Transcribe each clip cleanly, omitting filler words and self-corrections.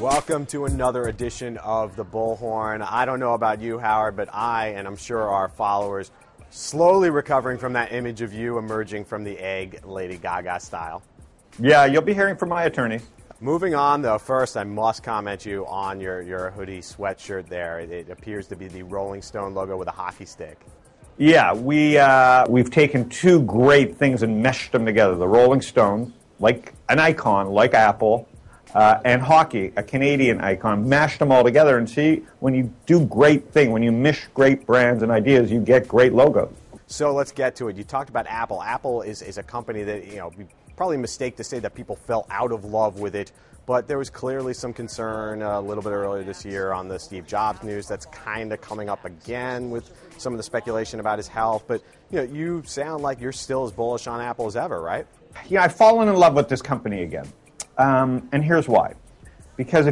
Welcome to another edition of the BullHorn. I don't know about you, Howard, but I, and I'm sure our followers, slowly recovering from that image of you emerging from the egg, Lady Gaga style. Yeah, you'll be hearing from my attorney. Moving on, though, first I must comment you on your hoodie sweatshirt there. It appears to be the Rolling Stone logo with a hockey stick. Yeah, we've taken two great things and meshed them together. The Rolling Stones, like an icon, like Apple, and hockey, a Canadian icon, mashed them all together. And see, when you do great things, when you mesh great brands and ideas, you get great logos. So let's get to it. You talked about Apple. Apple is a company that, probably a mistake to say that people fell out of love with it, but there was clearly some concern a little bit earlier this year on the Steve Jobs news. That's kind of coming up again with some of the speculation about his health. But, you sound like you're still as bullish on Apple as ever, right? Yeah, I've fallen in love with this company again. And here's why. Because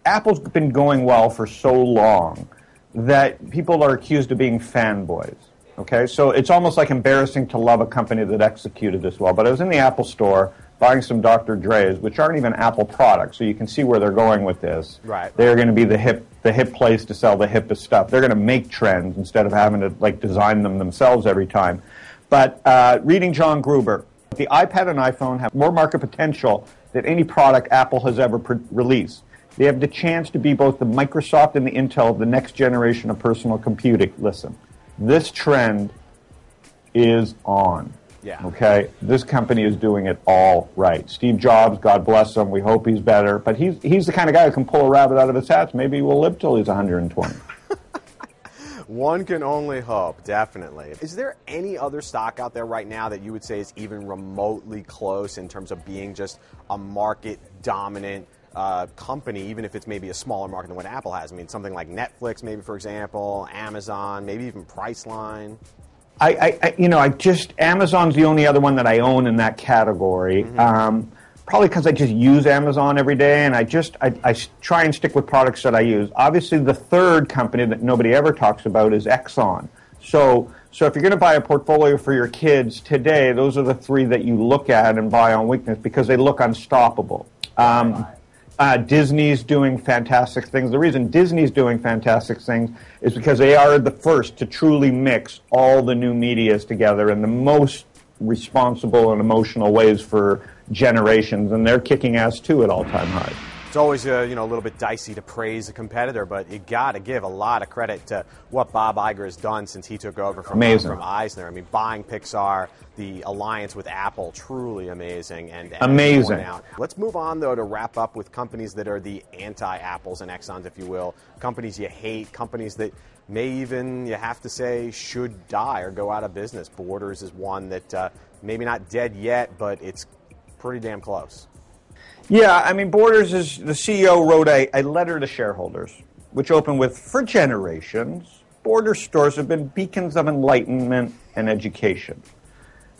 Apple's been going well for so long that people are accused of being fanboys. Okay, so it's almost like embarrassing to love a company that executed this well. But I was in the Apple store buying some Dr. Dre's, which aren't even Apple products, so you can see where they're going with this. Right. They're going to be the hip place to sell the hippest stuff. They're going to make trends instead of having to design them themselves every time. But reading John Gruber, the iPad and iPhone have more market potential than any product Apple has ever released. They have the chance to be both the Microsoft and the Intel of the next generation of personal computing. Listen, this trend is on. Yeah. Okay? This company is doing it all right. Steve Jobs, God bless him, we hope he's better. But he's the kind of guy who can pull a rabbit out of his hat. Maybe he will live till he's 120. One can only hope, definitely. Is there any other stock out there right now that you would say is even remotely close in terms of being just a market-dominant company, even if it's maybe a smaller market than what Apple has? I mean, something like Netflix, maybe, for example, Amazon, maybe even Priceline. Amazon's the only other one that I own in that category. Mm-hmm. Probably because I just use Amazon every day, and I try and stick with products that I use. Obviously, the third company that nobody ever talks about is Exxon. So if you're going to buy a portfolio for your kids today, those are the three that you look at and buy on weakness because they look unstoppable. Disney's doing fantastic things. The reason Disney's doing fantastic things is because they are the first to truly mix all the new medias together in the most responsible and emotional ways for generations, and they're kicking ass too at all-time highs. It's always a little bit dicey to praise a competitor, but you got to give a lot of credit to what Bob Iger has done since he took over from Eisner. I mean, buying Pixar, the alliance with Apple, truly amazing. And amazing. Let's move on, though, to wrap up with companies that are the anti-Apples and Exxons, if you will. Companies you hate, companies that may even, you have to say, should die or go out of business. Borders is one that maybe not dead yet, but it's pretty damn close. Yeah, I mean, Borders is, the CEO wrote a letter to shareholders, which opened with, for generations, Borders stores have been beacons of enlightenment and education.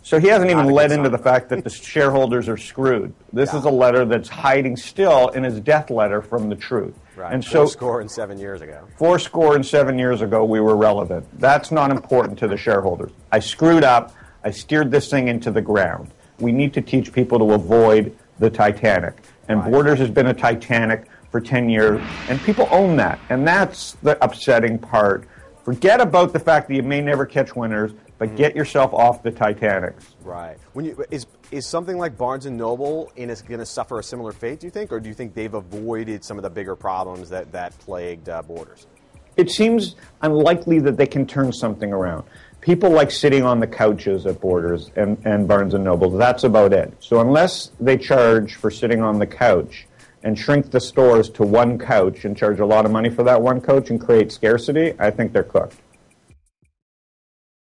So he hasn't even led into the fact that the shareholders are screwed. This is a letter that's hiding still in his death letter from the truth. Right. And so, 7 years ago. 7 years ago, we were relevant. That's not important to the shareholders. I screwed up. I steered this thing into the ground. We need to teach people to avoid the Titanic. And Borders has been a Titanic for 10 years, and people own that. And that's the upsetting part. Forget about the fact that you may never catch winners, but get yourself off the Titanics. Right. Is something like Barnes & Noble going to suffer a similar fate, do you think? Or do you think they've avoided some of the bigger problems that plagued Borders? It seems unlikely that they can turn something around. People like sitting on the couches at Borders and Barnes & Noble. That's about it. So unless they charge for sitting on the couch and shrink the stores to one couch and charge a lot of money for that one couch and create scarcity, I think they're cooked.